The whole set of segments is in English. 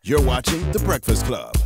You're watching The Breakfast Club.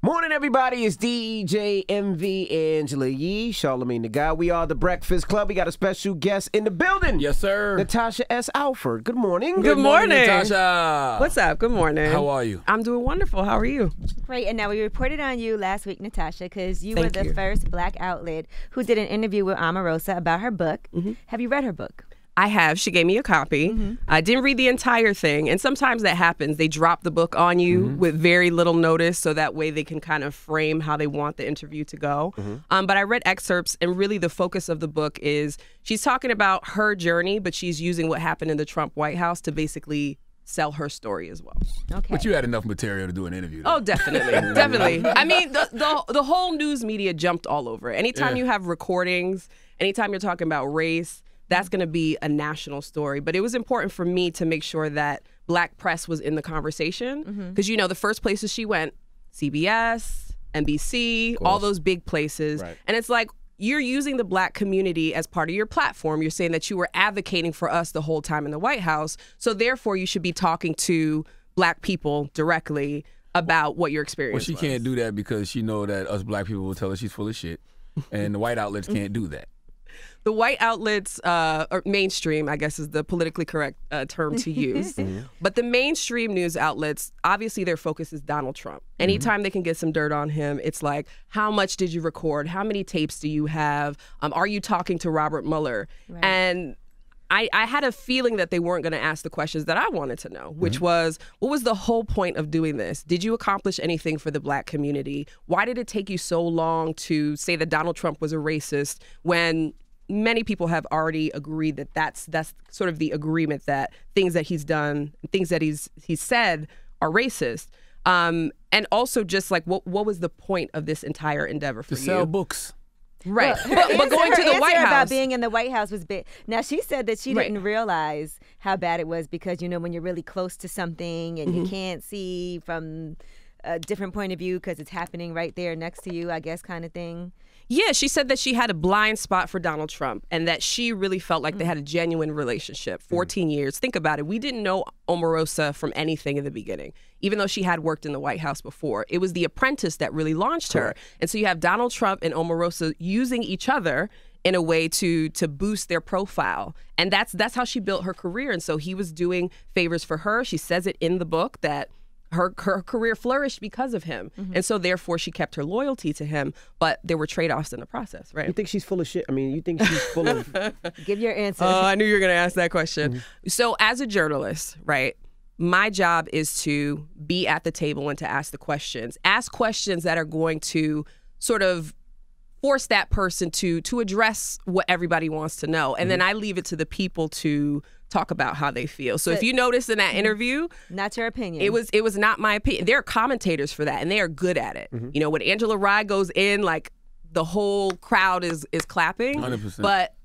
Morning, everybody. It's DJ MV, Angela Yee, Charlamagne the Guy. We are The Breakfast Club. We got a special guest in the building. Yes, sir. Natasha S. Alford. Good morning. Good morning, Natasha. What's up? Good morning. How are you? I'm doing wonderful. How are you? Great. And now we reported on you last week, Natasha, because you Thank were the you. first Black outlet who did an interview with Omarosa about her book. Have you read her book? I have. She gave me a copy. I didn't read the entire thing. And sometimes that happens. They drop the book on you with very little notice, so that way they can kind of frame how they want the interview to go. But I read excerpts, and really the focus of the book is she's talking about her journey, but she's using what happened in the Trump White House to basically sell her story as well. Okay. But you had enough material to do an interview, though. Oh, definitely. Definitely. I mean, the whole news media jumped all over it. Anytime you have recordings, anytime you're talking about race, that's going to be a national story. But it was important for me to make sure that Black press was in the conversation. Because, you know, the first places she went, CBS, NBC, all those big places. Right. And it's like, you're using the Black community as part of your platform. You're saying that you were advocating for us the whole time in the White House. So therefore, you should be talking to Black people directly about what your experience Well, she was. can't do that because she know that us Black people will tell her she's full of shit. And the white outlets can't do that. The white outlets, or mainstream, I guess is the politically correct term to use. But the mainstream news outlets, obviously their focus is Donald Trump. Anytime they can get some dirt on him, it's like, how much did you record? How many tapes do you have? Are you talking to Robert Mueller? Right. And I had a feeling that they weren't going to ask the questions that I wanted to know, which was, what was the whole point of doing this? Did you accomplish anything for the Black community? Why did it take you so long to say that Donald Trump was a racist when many people have already agreed that that's sort of the agreement, that things that he's done, things that he's said are racist? And also just like, what was the point of this entire endeavor for To you? sell books. Right. Well, but going to her the White answer House. about being in the White House was big. Now, she said that she Right. didn't realize how bad it was because, you know, when you're really close to something and you can't see from a different point of view because it's happening right there next to you, I guess, kind of thing. Yeah, she said that she had a blind spot for Donald Trump and that she really felt like they had a genuine relationship. 14 years. Think about it. We didn't know Omarosa from anything in the beginning, even though she had worked in the White House before. It was The Apprentice that really launched her. And so you have Donald Trump and Omarosa using each other in a way to boost their profile. And that's how she built her career. And so he was doing favors for her. She says it in the book that her career flourished because of him. And so therefore she kept her loyalty to him, but there were trade-offs in the process, right? You think she's full of shit? I mean, you think she's full of... Give your answer. I knew you were going to ask that question. So as a journalist, right, my job is to be at the table and to ask the questions. Ask questions that are going to sort of force that person to address what everybody wants to know. And then I leave it to the people to talk about how they feel. So if you notice in that interview, Not your opinion. it was not my opinion. There are commentators for that, and they are good at it. You know, when Angela Rye goes in, like the whole crowd is clapping. 100%. But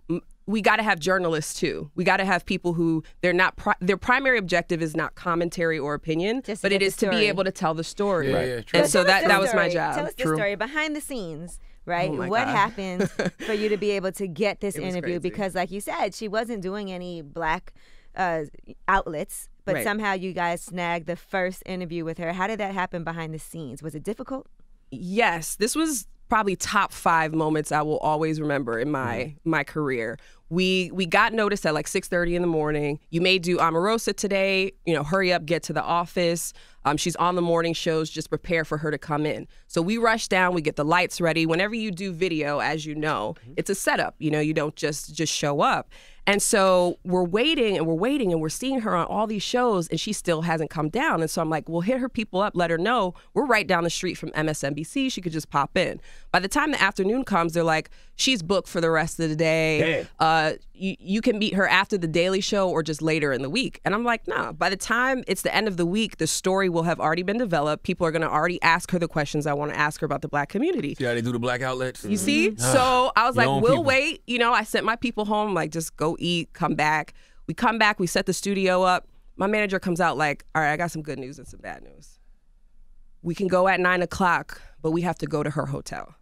we got to have journalists too. We got to have people who their primary objective is not commentary or opinion, Just to but get it the is to be story. able to tell the story. Yeah, yeah, true. And so Tell us that the was my story. job. Tell us the story behind the scenes, right? Oh my What God. happened for you to be able to get this It was interview? crazy. Because, like you said, she wasn't doing any Black outlets, but Right. somehow you guys snagged the first interview with her. How did that happen behind the scenes? Was it difficult? Yes, this was probably top 5 moments I will always remember in my career. We got noticed at like 6:30 in the morning. You may do Omarosa today. You know, hurry up, get to the office. She's on the morning shows. Just prepare for her to come in. So we rush down. We get the lights ready. Whenever you do video, as you know, it's a setup. You know, you don't just show up. And so we're waiting and we're seeing her on all these shows and she still hasn't come down. And so I'm like, well, hit her people up, let her know we're right down the street from MSNBC. She could just pop in. By the time the afternoon comes, they're like, she's booked for the rest of the day. You can meet her after the Daily Show or just later in the week. And I'm like, nah, by the time it's the end of the week, the story will have already been developed. People are going to already ask her the questions I want to ask her about the Black community. See how they do the Black outlets? You see? So I was like, Your own we'll people. wait. You know, I sent my people home, like, just go eat, come back. We come back, we set the studio up. My manager comes out like, all right, I got some good news and some bad news. We can go at 9 o'clock, but we have to go to her hotel.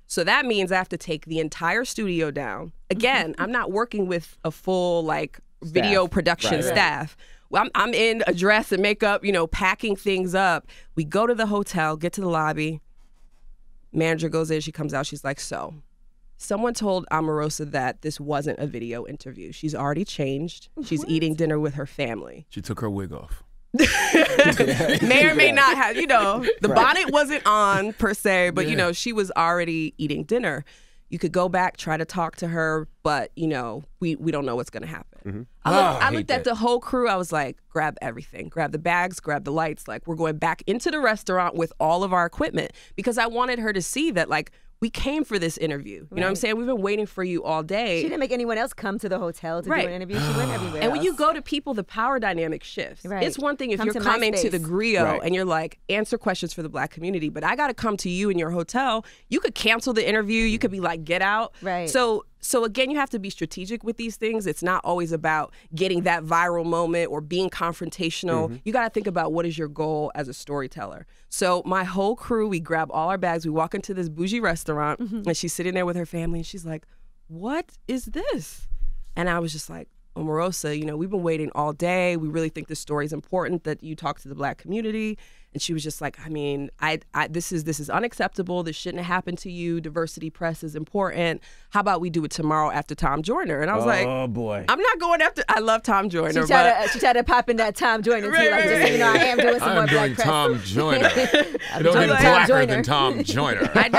So that means I have to take the entire studio down. Again, I'm not working with a full, like, video production Right. staff. I'm in a dress and makeup, you know, packing things up. We go to the hotel, get to the lobby. Manager goes in, she comes out, she's like, so, someone told Omarosa that this wasn't a video interview. She's already changed. She's eating dinner with her family. She took her wig off. May or may not have, you know, the bonnet wasn't on per se, but, you know, she was already eating dinner. You could go back, try to talk to her, but, you know, we don't know what's going to happen. I looked at the whole crew. I was like, grab everything. Grab the bags, grab the lights. Like, we're going back into the restaurant with all of our equipment because I wanted her to see that, like, we came for this interview. You know what I'm saying? We've been waiting for you all day. She didn't make anyone else come to the hotel to do an interview. She went everywhere And when else. you go to people, the power dynamic shifts. Right. It's one thing if Come you're to my coming to the space. Grio and you're like, answer questions for the Black community, but I got to come to you in your hotel. You could cancel the interview. You could be like, get out. Right. So again, you have to be strategic with these things. It's not always about getting that viral moment or being confrontational. You got to think about what is your goal as a storyteller. So my whole crew, we grab all our bags. We walk into this bougie restaurant and she's sitting there with her family and she's like, what is this? And I was just like, Omarosa, you know, we've been waiting all day. We really think this story is important that you talk to the Black community. And she was just like, I mean, this is unacceptable. This shouldn't have happened to you. Diversity press is important. How about we do it tomorrow after Tom Joyner? And I was like, oh boy, I'm not going after. I love Tom Joyner. She tried to pop in that Tom Joyner too. Like, just so you know, I am doing some more Black press. Tom Joyner. I'm Don't doing get Tom blacker Joyner. than Tom Joyner. I'm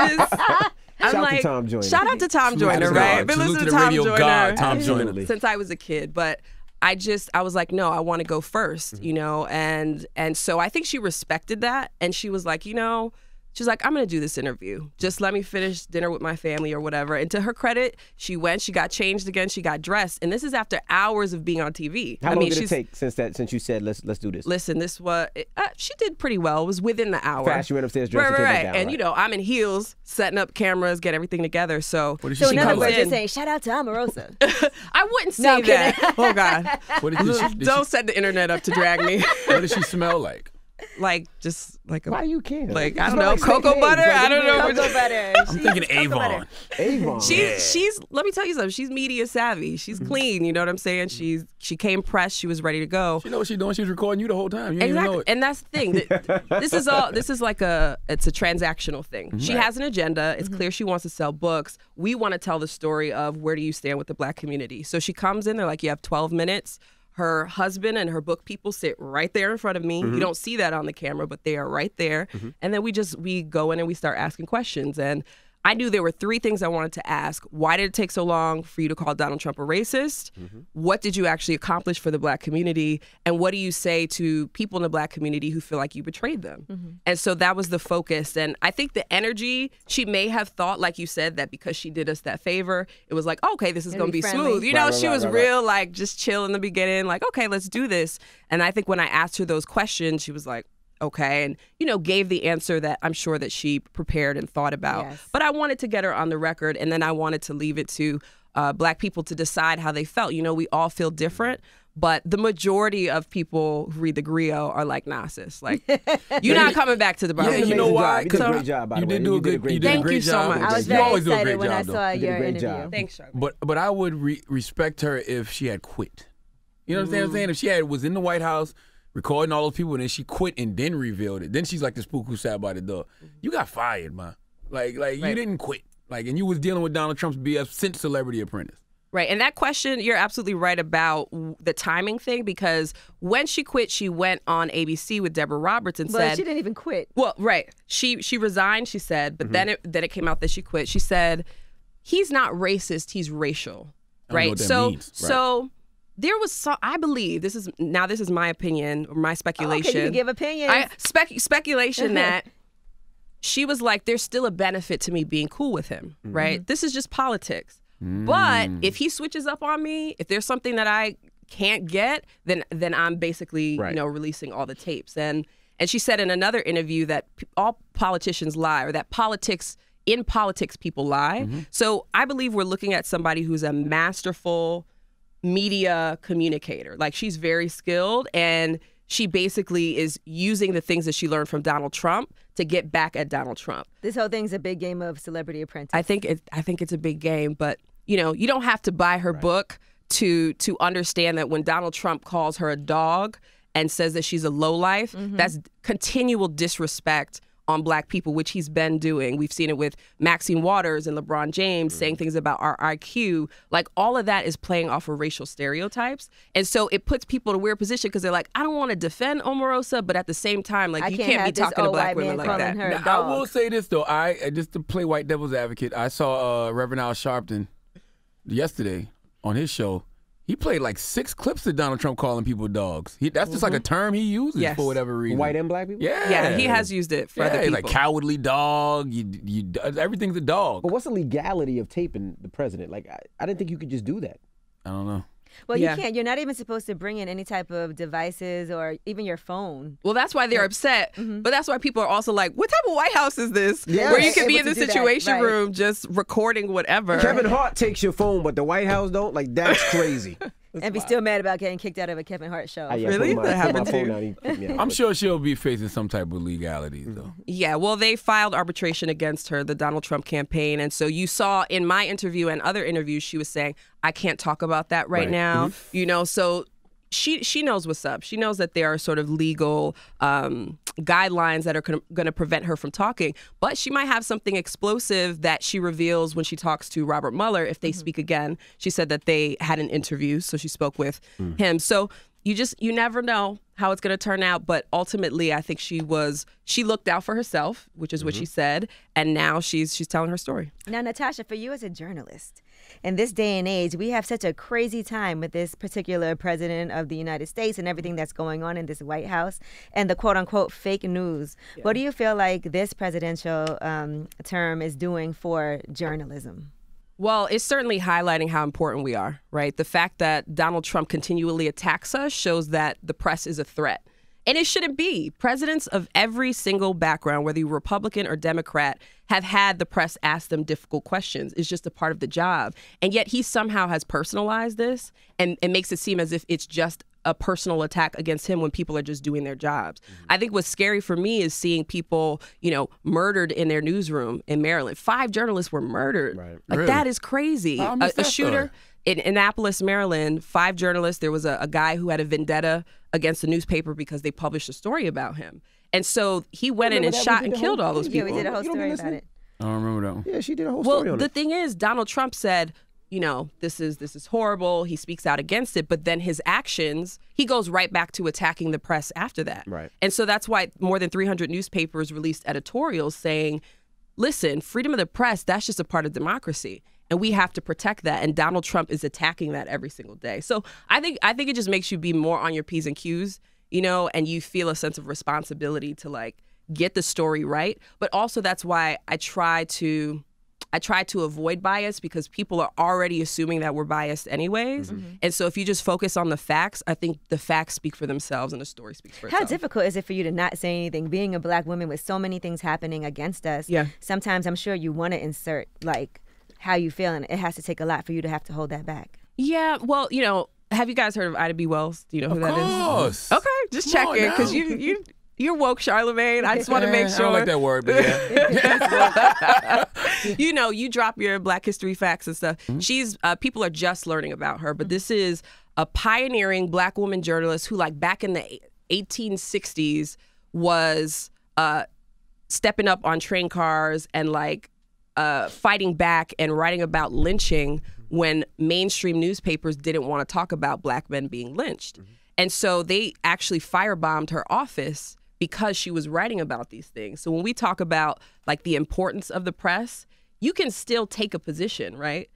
Shout out like, to Tom Joyner. Shout out to Tom Joyner, right? Been Salute listening to to the Tom radio Joyner god, Tom Joyner. Absolutely. since I was a kid, but I was like, no, I want to go first, you know, and so I think she respected that, and she was like, you know, she's like, I'm gonna do this interview. Just let me finish dinner with my family or whatever. And to her credit, she went, she got changed again, she got dressed, and this is after hours of being on TV. How long did it take since you said let's do this? Listen, this was she did pretty well. It was within the hour. Fast, you went upstairs, dressed, and came back down. And you know, I'm in heels, setting up cameras, get everything together. So What did she So in other smell words, like? you're saying, shout out to Omarosa. I wouldn't say No, I'm kidding. that. Oh God. What did Don't set the internet up to drag me. what did she smell like? Like just like a Why you care? like I It's don't know, like cocoa snake butter. eggs. Like, I don't know. Cocoa butter. I'm thinking Avon. Avon. She's let me tell you something. She's media savvy. She's clean. You know what I'm saying? She came pressed. She was ready to go. She know what she's doing. She's recording you the whole time. You didn't even know Exactly, it. and that's the thing. This is like it's a transactional thing. She has an agenda. It's clear she wants to sell books. We want to tell the story of where do you stand with the Black community. So she comes in. They're like, you have 12 minutes. Her husband and her book people sit right there in front of me. You don't see that on the camera, but they are right there. And then we go in and we start asking questions. And I knew there were three things I wanted to ask. Why did it take so long for you to call Donald Trump a racist? What did you actually accomplish for the Black community? And what do you say to people in the Black community who feel like you betrayed them? And so that was the focus. And I think the energy, she may have thought, like you said, that because she did us that favor, it was like, okay, this is going to be friendly. smooth. You know, she was right. real, like, just chill in the beginning, like, okay, let's do this. And I think when I asked her those questions, she was like, okay, and, you know, gave the answer that I'm sure that she prepared and thought about. Yes. But I wanted to get her on the record, and then I wanted to leave it to Black people to decide how they felt. You know, we all feel different, but the majority of people who read the Grio are like, nah, sis, like, you're not coming back to the bar. Yeah, you know why? You did a great job, by the You way. did do a good. You did a Thank great you so job. much. I was You very always do a excited great when I job, though. saw You did a your great interview. job. Thanks, Charlotte. But I would respect her if she had quit. You know what I'm saying? If she was in the White House recording all those people and then she quit and then revealed it, then she's like the spook who sat by the door. You got fired, man. Like you didn't quit. Like, and you was dealing with Donald Trump's BS since Celebrity Apprentice. Right. And that question, you're absolutely right about the timing thing, because when she quit, she went on ABC with Deborah Roberts and But said, she didn't even quit. well, right. She resigned, she said, but then it came out that she quit. She said, he's not racist, he's racial. I don't know Right. what that So means. Right. so there was I believe this is my opinion or my speculation. Okay, you can give opinions. Speculation that she was like, there's still a benefit to me being cool with him, right? This is just politics. But if he switches up on me, if there's something that I can't get, then I'm basically releasing all the tapes. And she said in another interview that all politicians lie, or that in politics people lie. So I believe we're looking at somebody who's a masterful media communicator. Like, she's very skilled, and she basically is using the things that she learned from Donald Trump to get back at Donald Trump. This whole thing's a big game of Celebrity Apprentice. I think it's a big game, but you know, you don't have to buy her book to understand that when Donald Trump calls her a dog and says that she's a lowlife, that's continual disrespect on Black people, which he's been doing. We've seen it with Maxine Waters and LeBron James saying things about our IQ. Like, all of that is playing off of racial stereotypes. And so it puts people in a weird position because they're like, I don't want to defend Omarosa, but at the same time, like, you can't be talking to Black women like that. Now, I will say this, though. Just to play white devil's advocate, I saw Reverend Al Sharpton yesterday on his show. He played like 6 clips of Donald Trump calling people dogs. That's just like a term he uses for whatever reason. White and Black people? Yeah, he has used it for other people. Like cowardly dog. Everything's a dog. But what's the legality of taping the president? Like, I didn't think you could just do that. I don't know. Well, you can't. You're not even supposed to bring in any type of devices or even your phone. Well, that's why they're upset. But that's why people are also like, what type of White House is this? Yeah. Where you can be in the situation room just recording whatever. Kevin Hart takes your phone, but the White House don't? Like, that's crazy. And be still mad about getting kicked out of a Kevin Hart show. Really? That happened too? I'm sure she'll be facing some type of legalities, though. Yeah, well, they filed arbitration against her, the Donald Trump campaign. And so you saw in my interview and other interviews, she was saying, I can't talk about that right now. You know, so she knows what's up. She knows that there are sort of legal guidelines that are going to prevent her from talking. But she might have something explosive that she reveals when she talks to Robert Mueller if they speak again. She said that they had an interview, so she spoke with him. So you never know how it's going to turn out. But ultimately, I think she looked out for herself, which is what she said. And now she's telling her story. Now, Natasha, for you as a journalist, in this day and age, we have such a crazy time with this particular president of the United States and everything that's going on in this White House and the quote-unquote fake news. Yeah. What do you feel like this presidential term is doing for journalism? Well, it's certainly highlighting how important we are, right? The fact that Donald Trump continually attacks us shows that the press is a threat. And it shouldn't be. Presidents of every single background, whether you're Republican or Democrat, have had the press ask them difficult questions. It's just a part of the job. And yet he somehow has personalized this and makes it seem as if it's just a personal attack against him when people are just doing their jobs. I think what's scary for me is seeing people, murdered in their newsroom in Maryland. 5 journalists were murdered. Right. Like, really? that is crazy. A shooter in Annapolis, Maryland, 5 journalists. There was a guy who had a vendetta against the newspaper because they published a story about him. And so he went in and shot and killed all those people. Yeah, we did a whole story about it. I don't remember that one. Yeah, she did a whole story on it. Well, the thing is, Donald Trump said, this is horrible. He speaks out against it. But then his actions, he goes right back to attacking the press after that. Right. And so that's why more than 300 newspapers released editorials saying, listen, freedom of the press, that's just a part of democracy. And we have to protect that. And Donald Trump is attacking that every single day. So I think it just makes you be more on your P's and Q's, and you feel a sense of responsibility to get the story right. But also that's why I try to avoid bias, because people are already assuming that we're biased anyways. And so if you just focus on the facts, I think the facts speak for themselves and the story speaks for itself. How difficult is it for you to not say anything, being a Black woman with so many things happening against us? Yeah. Sometimes I'm sure you want to insert how you feel, and it has to take a lot for you to have to hold that back. Yeah, well, have you guys heard of Ida B. Wells? Do you know who that is? Of course. Okay, just checking, because you're woke, Charlamagne. I just want to make sure. I don't like that word, but yeah. You drop your Black history facts and stuff. She's people are just learning about her, but this is a pioneering Black woman journalist who, back in the 1860s, was stepping up on train cars and fighting back and writing about lynching when mainstream newspapers didn't want to talk about Black men being lynched. And so they actually firebombed her office because she was writing about these things. So when we talk about the importance of the press, you can still take a position, right?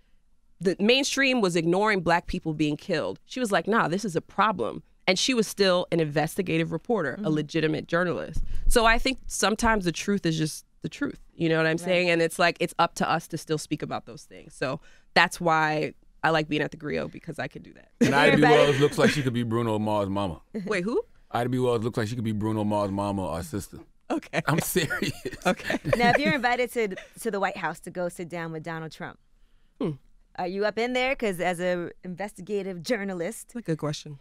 The mainstream was ignoring Black people being killed. She was like, nah, this is a problem. And she was still an investigative reporter, a legitimate journalist. So I think sometimes the truth is just the truth. You know what I'm saying? And it's it's up to us to still speak about those things. So that's why I like being at the Grio, because I can do that. And Ida B. Wells looks like she could be Bruno Mars' mama. Wait, who? Ida B. Wells looks like she could be Bruno Mars' mama or sister. Okay. I'm serious. Okay. Now, if you're invited to the White House to go sit down with Donald Trump, are you up in there? Because as an investigative journalist. That's a good question.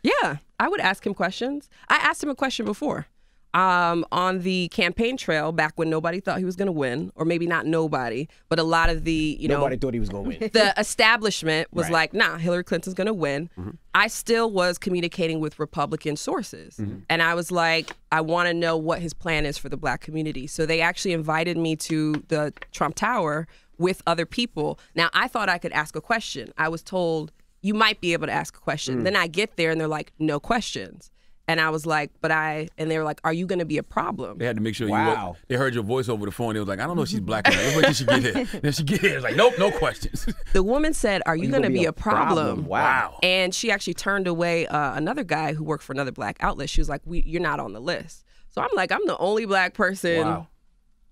Yeah, I would ask him questions. I asked him a question before. On the campaign trail, back when nobody thought he was going to win, or maybe not nobody, but a lot of the, Nobody thought he was going to win. The establishment was Right. like, nah, Hillary Clinton's going to win. I still was communicating with Republican sources. And I was like, I want to know what his plan is for the black community. So they actually invited me to the Trump Tower with other people. Now, I thought I could ask a question. I was told, you might be able to ask a question. Then I get there and they're like, no questions. And I was like, and they were like, are you going to be a problem? They had to make sure Wow. they heard your voice over the phone. They was like, I don't know if she's black or not. Let's wait till she get here. Then she get here. It's like, nope, no questions. The woman said, are you going to be a problem? Wow. And she actually turned away another guy who worked for another black outlet. She was like, you're not on the list. So I'm like, I'm the only black person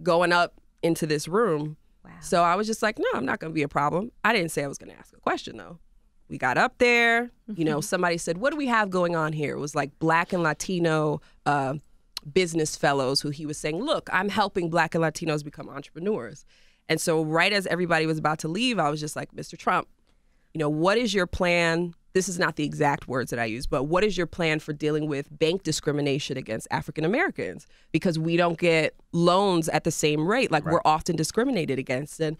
going up into this room. Wow. So I was just like, no, I'm not going to be a problem. I didn't say I was going to ask a question, though. We got up there, somebody said, what do we have going on here? It was like black and Latino business fellows who he was saying, look, I'm helping black and Latinos become entrepreneurs. And so right as everybody was about to leave, I was just like, Mr. Trump, what is your plan? This is not the exact words that I use, but what is your plan for dealing with bank discrimination against African Americans? Because we don't get loans at the same rate, like we're often discriminated against. And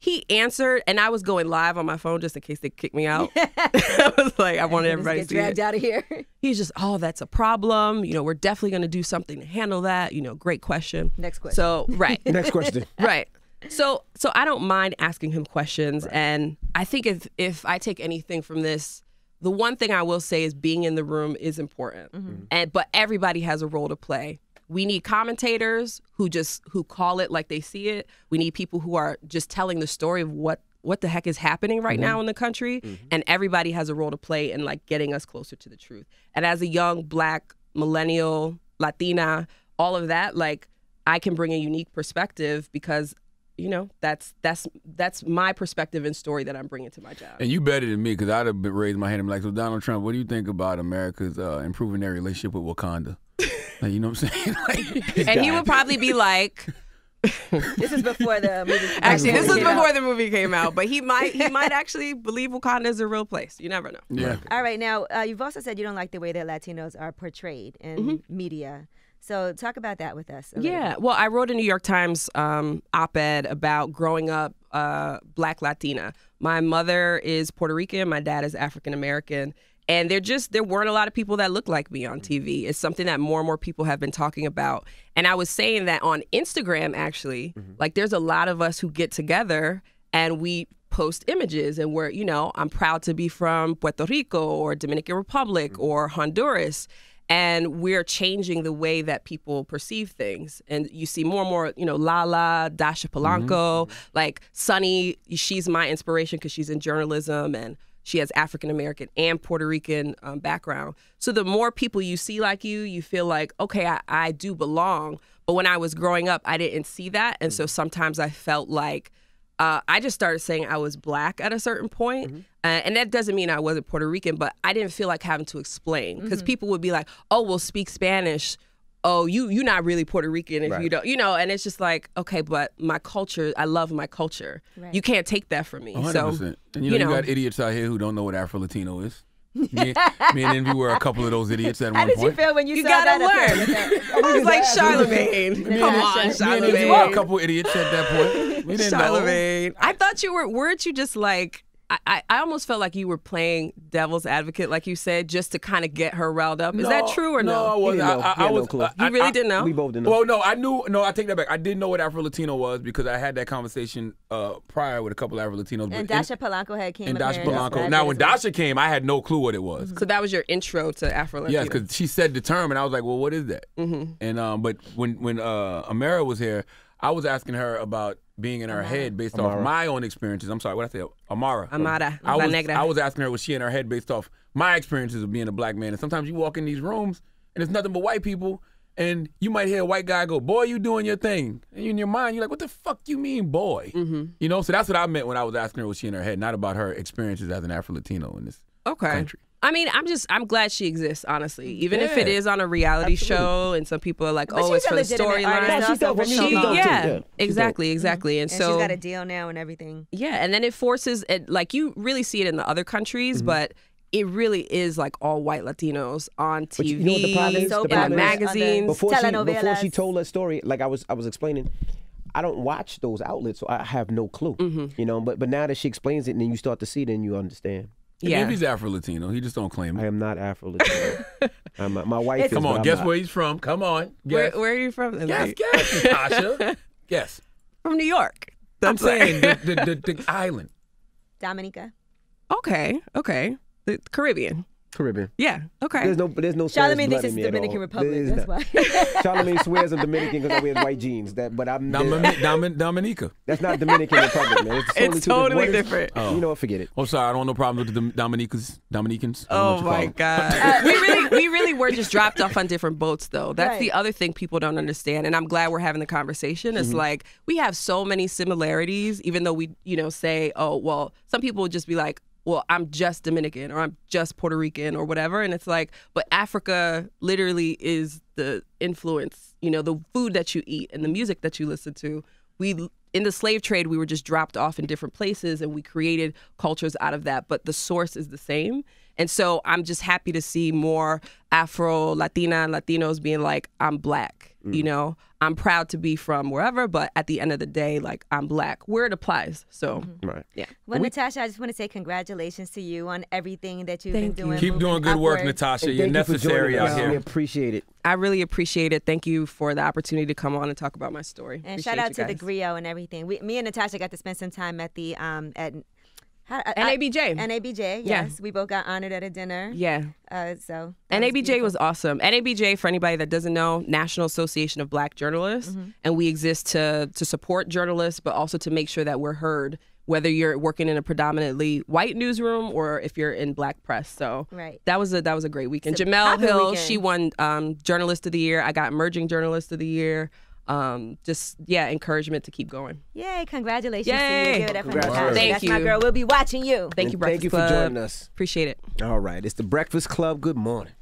he answered, and I was going live on my phone just in case they kick me out. I was like, I wanted everybody to see dragged it. out of here. He's just, that's a problem. We're definitely going to do something to handle that. Great question. Next question. So, right. Next question. Right. So I don't mind asking him questions. Right. And I think if I take anything from this, the one thing I will say is being in the room is important. But everybody has a role to play. We need commentators who call it like they see it. We need people who are just telling the story of what the heck is happening right now in the country. And everybody has a role to play in like getting us closer to the truth. And as a young black millennial Latina, all of that, like I can bring a unique perspective because that's my perspective and story that I'm bringing to my job. And you better than me because I'd have been raised my hand and be like, so Donald Trump, what do you think about America's improving their relationship with Wakanda? Like, you know what I'm saying? And he would probably be like, this is before the movie. Actually, this was before the movie came out, but he might actually believe Wakanda is a real place. You never know. Yeah. All right, now you've also said you don't like the way that Latinos are portrayed in media. So talk about that with us. Yeah, well, I wrote a New York Times op-ed about growing up Black Latina. My mother is Puerto Rican, my dad is African American, and there weren't a lot of people that looked like me on TV. It's something that more and more people have been talking about. And I was saying that on Instagram, actually, like there's a lot of us who get together and we post images and we're, I'm proud to be from Puerto Rico or Dominican Republic or Honduras. And we're changing the way that people perceive things. And you see more and more, Lala, Dasha Polanco, like Sunny, she's my inspiration because she's in journalism and she has African-American and Puerto Rican background. So the more people you see like you feel like, okay, I do belong. But when I was growing up, I didn't see that. And so sometimes I felt like I just started saying I was Black at a certain point. And that doesn't mean I wasn't Puerto Rican, but I didn't feel like having to explain because people would be like, oh, well, speak Spanish. Oh, you're not really Puerto Rican if you don't, and it's just like, okay, but my culture, I love my culture. Right. You can't take that from me. 100%. So, and you got idiots out here who don't know what Afro-Latino is. Me and Envy were a couple of those idiots at one point. How did you feel when you saw gotta that? learn. I was like, Charlamagne. Come on, Charlamagne. We were a couple idiots at that point. We didn't Charlamagne. I thought weren't you just like, I almost felt like you were playing devil's advocate, like you said, just to kind of get her riled up. Is that true or no? No, I wasn't. I was. No clue. You really didn't know? We both didn't know. Well, no, I knew. No, I take that back. I didn't know what Afro-Latino was because I had that conversation prior with a couple of Afro-Latinos. And Dasha Polanco had came. And Dasha Polanco. Now, when Dasha came, I had no clue what it was. So that was your intro to Afro-Latino? Yes, because she said the term, and I was like, well, what is that? And but when Amara was here, I was asking her about being in her head based off my own experiences. I'm sorry, what did I say? Amara. I was asking her, was she in her head based off my experiences of being a Black man? And sometimes you walk in these rooms and it's nothing but white people, and you might hear a white guy go, boy, you doing your thing. And in your mind, you're like, what the fuck you mean, boy? So that's what I meant when I was asking her, was she in her head, not about her experiences as an Afro-Latino in this country. I mean, I'm glad she exists, honestly. Even if it is on a reality show and some people are like, but it's for the storyline. Yeah, exactly. And so she's got a deal now and everything. Yeah, and then it forces, like you really see it in the other countries, but it really is like all white Latinos on TV, But you know what the problem is? So The in the problem is- magazines. Before she Telenovelas. told her story, like I was explaining, I don't watch those outlets, so I have no clue. You know, but now that she explains it and then you start to see, then you understand. Yeah. Maybe he's Afro-Latino. He just don't claim I it. am not Afro-Latino. My wife is. Come but on, I'm guess not. where he's from. Come on. Guess. Where are you from? Guess, Natasha. Guess. From New York. I'm That's right. saying the island. Dominica. Okay. The Caribbean. Caribbean. Yeah. Okay. There's no Spanish Charlamagne blood thinks in it's me at Dominican all. Republic. There's That's not. why. Charlamagne swears I'm Dominican because I wear white jeans. But I'm Dominica. that's not Dominican Republic, man. It's totally different. You know what? Forget it. Oh, sorry. I don't have no problems with the Dominicans. I don't know Oh what you call my them. God. we really were just dropped off on different boats though. That's Right. the other thing people don't understand. And I'm glad we're having the conversation. It's like we have so many similarities, even though we, say, oh, well, some people would just be like, well, I'm just Dominican or I'm just Puerto Rican or whatever. And it's like, but Africa literally is the influence, the food that you eat and the music that you listen to. In the slave trade, we were just dropped off in different places and we created cultures out of that, but the source is the same. And so I'm just happy to see more Afro-Latina and Latinos being like, I'm Black, I'm proud to be from wherever, but at the end of the day, like, I'm Black, where it applies. So, Right. yeah. Well, Natasha, I just want to say congratulations to you on everything that you've been Thank you. doing. Keep doing good work, upward. Natasha. And You're thank you for necessary joining out us. We here. appreciate it. I really appreciate it. Thank you for the opportunity to come on and talk about my story. And Appreciate shout out you to the guys. Grio and everything. Me and Natasha got to spend some time at the NABJ. NABJ, yes. We both got honored at a dinner. Yeah. So that was NABJ beautiful. was awesome. NABJ, for anybody that doesn't know, National Association of Black Journalists, and we exist to support journalists, but also to make sure that we're heard, whether you're working in a predominantly white newsroom or if you're in Black press. So Right. that was a great weekend. It's a Jamel popular Hill, weekend. she won Journalist of the Year. I got Emerging Journalist of the Year. Encouragement to keep going. Yay, congratulations Yay. to you. Give it up for Congrats. Natasha. Thank That's you. my girl. We'll be watching you. Thank you, And Breakfast thank you for Club. joining us. Appreciate it. All right. It's the Breakfast Club. Good morning.